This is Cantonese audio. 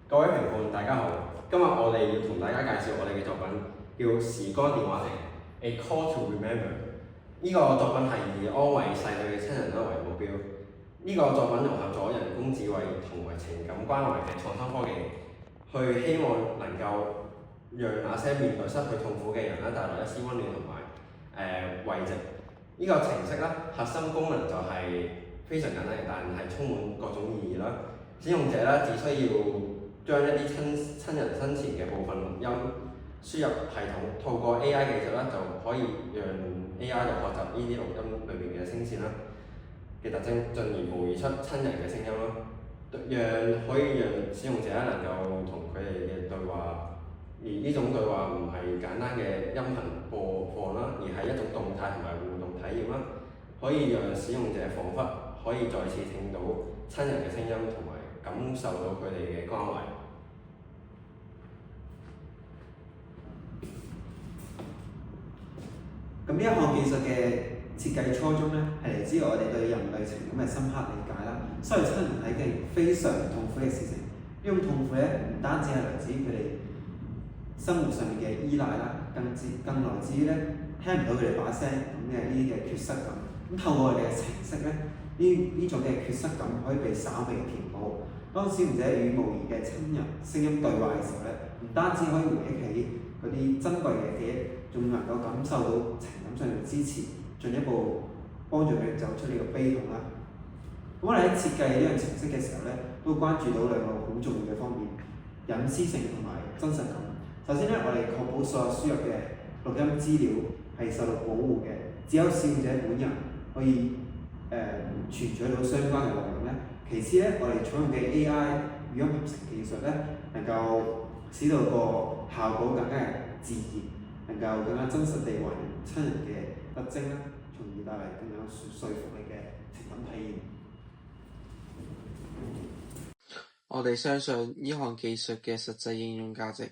各位評判，大家好。今日我哋要同大家介紹我哋嘅作品，叫《時光電話亭》A Call to Remember。呢個作品係以安慰逝去嘅親人為目標。呢個作品融合咗人工智慧同埋情感關懷嘅創新科技，去希望能夠讓那些面對失去痛苦嘅人帶來一絲溫暖同埋慰藉。呢個程式核心功能就係非常簡單，但係充滿各種意義啦。使用者只需要將一啲親人生前嘅部分錄音輸入系統，透過 AI 技術就可以讓 AI 學習呢啲錄音裏面嘅聲線嘅特徵，進而模擬出親人嘅聲音可以讓使用者能夠同佢哋嘅對話。而呢種對話唔係簡單嘅音頻播放而係一種動態同埋互動體驗可以讓使用者彷彿可以再次聽到親人嘅聲音，同埋感受到佢哋嘅關懷。咁呢一項技術嘅設計初衷係嚟自我哋對人類情感嘅深刻理解啦。失去親人係一件非常痛苦嘅事情，呢種痛苦唔單止係來自於佢哋生活上面嘅依賴更來自於聽唔到佢哋把聲咁嘅呢啲嘅缺失感。透過我哋嘅程式呢種嘅缺失感可以被稍微填補。當使用者與模擬嘅親人聲音對話嘅時候唔單止可以回憶起嗰啲珍貴嘅記憶，仲能夠感受到情感上嘅支持，進一步幫助佢哋走出呢個悲痛啦。咁我哋喺設計呢樣程式嘅時候都關注到兩個好重要嘅方面：隱私性同埋真實感。首先我哋確保所有輸入嘅錄音資料係受到保護嘅，只有使用者本人可以存取到相關嘅內容其次我哋採用嘅 AI 語音合成技術能夠使到個效果更加自然，能夠更加真實地還原親人嘅特徵從而帶嚟更有說服力嘅情感體驗。我哋相信呢項技術嘅實際應用價值